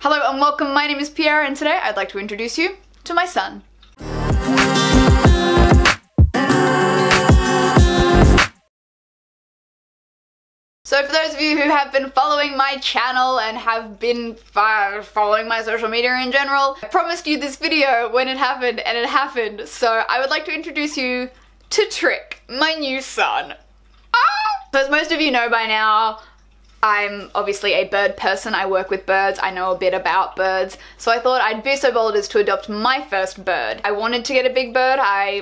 Hello and welcome, my name is Piéra and today I'd like to introduce you to my son. So for those of you who have been following my channel and have been following my social media in general, I promised you this video when it happened and it happened. So I would like to introduce you to Trick, my new son. So as most of you know by now, I'm obviously a bird person. I work with birds. I know a bit about birds. So I thought I'd be so bold as to adopt my first bird. I wanted to get a big bird.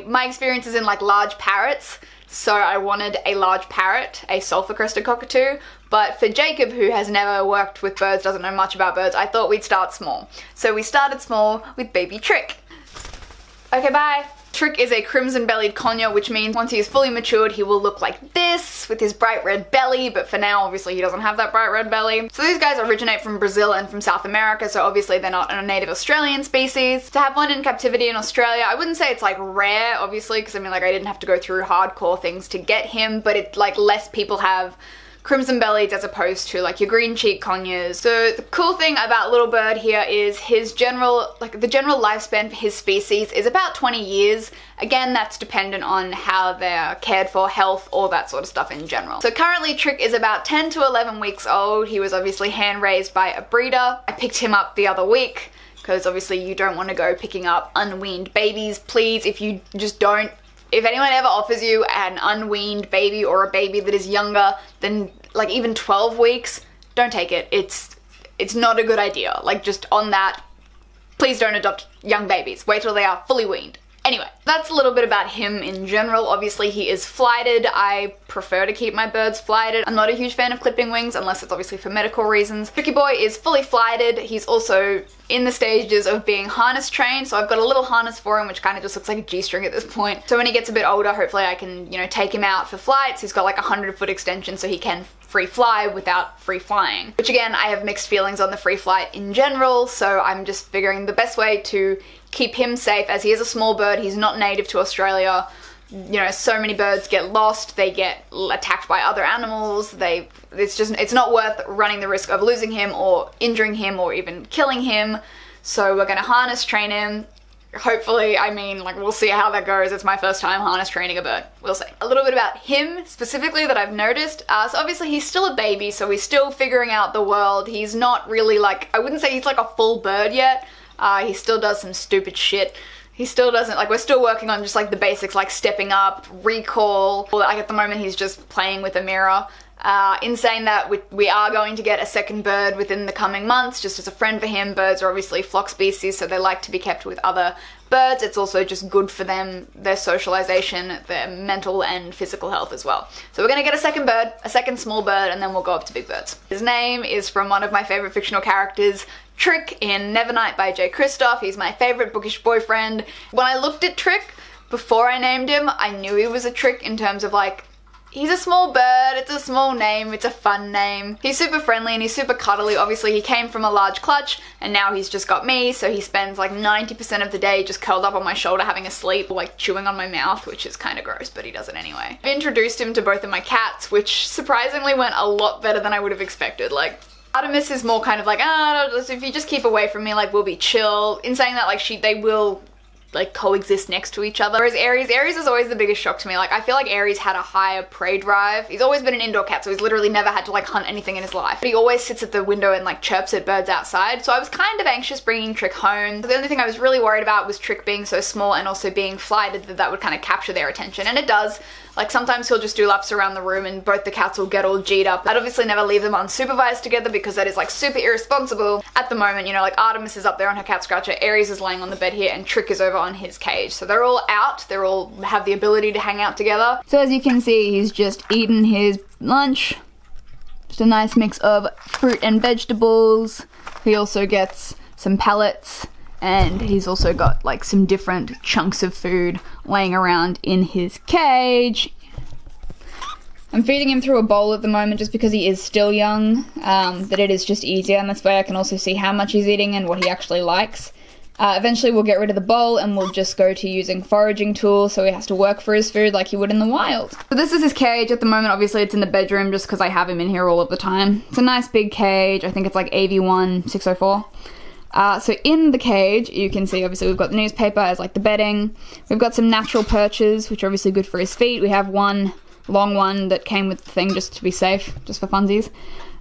My experience is in like large parrots. So I wanted a large parrot, a sulfur-crested cockatoo. But for Jacob, who has never worked with birds, doesn't know much about birds, I thought we'd start small. So we started small with baby Trick. Okay, bye. Trick is a crimson-bellied conure, which means once he is fully matured, he will look like this, with his bright red belly, but for now, obviously, he doesn't have that bright red belly. So these guys originate from Brazil and from South America, so obviously they're not a native Australian species. To have one in captivity in Australia, I wouldn't say it's like rare, obviously, because I mean, like, I didn't have to go through hardcore things to get him, but it's like less people have crimson bellies as opposed to like your green cheek conures. So the cool thing about little bird here is his general, like the general lifespan for his species is about 20 years. Again, that's dependent on how they're cared for, health, all that sort of stuff in general. So currently Trick is about 10 to 11 weeks old. He was obviously hand raised by a breeder. I picked him up the other week because obviously you don't want to go picking up unweaned babies. Please, if you just don't, if anyone ever offers you an unweaned baby or a baby that is younger than like even 12 weeks, don't take it. It's not a good idea. Like just on that, please don't adopt young babies. Wait till they are fully weaned. Anyway, that's a little bit about him in general. Obviously he is flighted. I prefer to keep my birds flighted. I'm not a huge fan of clipping wings unless it's obviously for medical reasons. Tricky boy is fully flighted. He's also in the stages of being harness trained, so I've got a little harness for him which kind of just looks like a G-string at this point. So when he gets a bit older, hopefully I can, you know, take him out for flights. He's got like a 100-foot extension so he can free fly without free flying. Which again, I have mixed feelings on the free flight in general, so I'm just figuring the best way to keep him safe, as he is a small bird, he's not native to Australia. You know, so many birds get lost, they get attacked by other animals, it's not worth running the risk of losing him or injuring him or even killing him. So we're gonna harness train him. Hopefully, I mean, like, we'll see how that goes. It's my first time harness training a bird. We'll see. A little bit about him specifically that I've noticed. So obviously he's still a baby, so he's still figuring out the world. He's not really like, I wouldn't say he's like a full bird yet. He still does some stupid shit. He still doesn't, like, we're still working on just like the basics, like stepping up, recall. Like at the moment he's just playing with a mirror. In saying that, we are going to get a second bird within the coming months, just as a friend for him. Birds are obviously flock species, so they like to be kept with other birds. It's also just good for them, their socialization, their mental and physical health as well. So we're gonna get a second bird, a second small bird, and then we'll go up to big birds. His name is from one of my favorite fictional characters, Trick in Nevernight by J. Kristoff. He's my favorite bookish boyfriend. When I looked at Trick, before I named him, I knew he was a Trick in terms of like, he's a small bird, it's a small name, it's a fun name. He's super friendly and he's super cuddly. Obviously he came from a large clutch and now he's just got me, so he spends like 90% of the day just curled up on my shoulder having a sleep, or like chewing on my mouth, which is kind of gross, but he does it anyway. I've introduced him to both of my cats, which surprisingly went a lot better than I would have expected. Like, Artemis is more kind of like, if you just keep away from me, like, we'll be chill. In saying that, like, they will like coexist next to each other. Whereas Aries is always the biggest shock to me. Like, I feel like Aries had a higher prey drive. He's always been an indoor cat, so he's literally never had to like hunt anything in his life. But he always sits at the window and like chirps at birds outside. So I was kind of anxious bringing Trick home. So the only thing I was really worried about was Trick being so small and also being flighted that would kind of capture their attention. And it does. Like sometimes he'll just do laps around the room and both the cats will get all G'd up. I'd obviously never leave them unsupervised together because that is like super irresponsible. At the moment, you know, like Artemis is up there on her cat scratcher, Aries is laying on the bed here, and Trick is over on his cage. So they're all out, they're all have the ability to hang out together. So as you can see, he's just eating his lunch. Just a nice mix of fruit and vegetables. He also gets some pellets. And he's also got like some different chunks of food laying around in his cage. I'm feeding him through a bowl at the moment just because he is still young, that it is just easier, and that's why I can also see how much he's eating and what he actually likes. Eventually we'll get rid of the bowl and we'll just go to using foraging tools so he has to work for his food like he would in the wild. So this is his cage at the moment. Obviously it's in the bedroom just because I have him in here all of the time. It's a nice big cage. I think it's like AV1 604. So in the cage, you can see obviously we've got the newspaper as like the bedding. We've got some natural perches, which are obviously good for his feet. We have one long one that came with the thing just to be safe, just for funsies.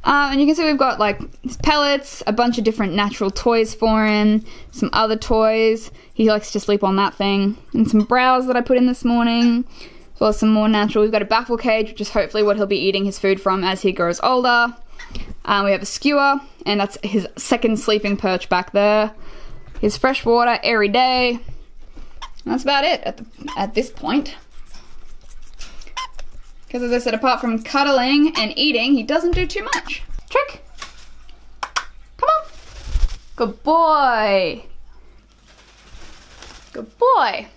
And you can see we've got like his pellets, a bunch of different natural toys for him, some other toys. He likes to sleep on that thing. And some browse that I put in this morning, as well as some more natural. We've got a baffle cage, which is hopefully what he'll be eating his food from as he grows older. We have a skewer, and that's his second sleeping perch back there. His fresh water every day. And that's about it at this point. Because as I said, apart from cuddling and eating, he doesn't do too much. Trick! Come on! Good boy! Good boy!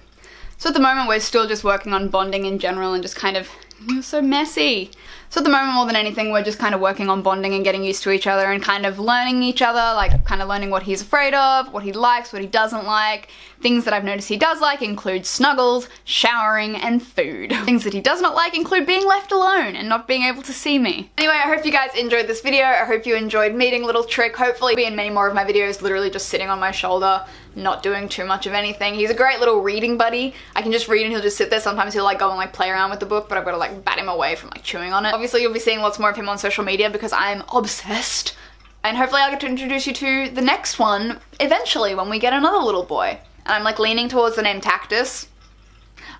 So at the moment we're still just working on bonding in general and just kind of, you're so messy. So at the moment more than anything we're just kind of working on bonding and getting used to each other and kind of learning each other, like kind of learning what he's afraid of, what he likes, what he doesn't like. Things that I've noticed he does like include snuggles, showering, and food. Things that he does not like include being left alone and not being able to see me. Anyway, I hope you guys enjoyed this video. I hope you enjoyed meeting Little Trick. Hopefully he'll be in many more of my videos, literally just sitting on my shoulder, not doing too much of anything. He's a great little reading buddy. I can just read and he'll just sit there. Sometimes he'll like go and like play around with the book, but I've got to like bat him away from like chewing on it. Obviously you'll be seeing lots more of him on social media because I'm obsessed. And hopefully I'll get to introduce you to the next one eventually when we get another little boy. And I'm like leaning towards the name Cactus.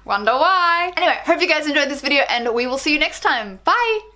Wonder why? Anyway, hope you guys enjoyed this video and we will see you next time. Bye!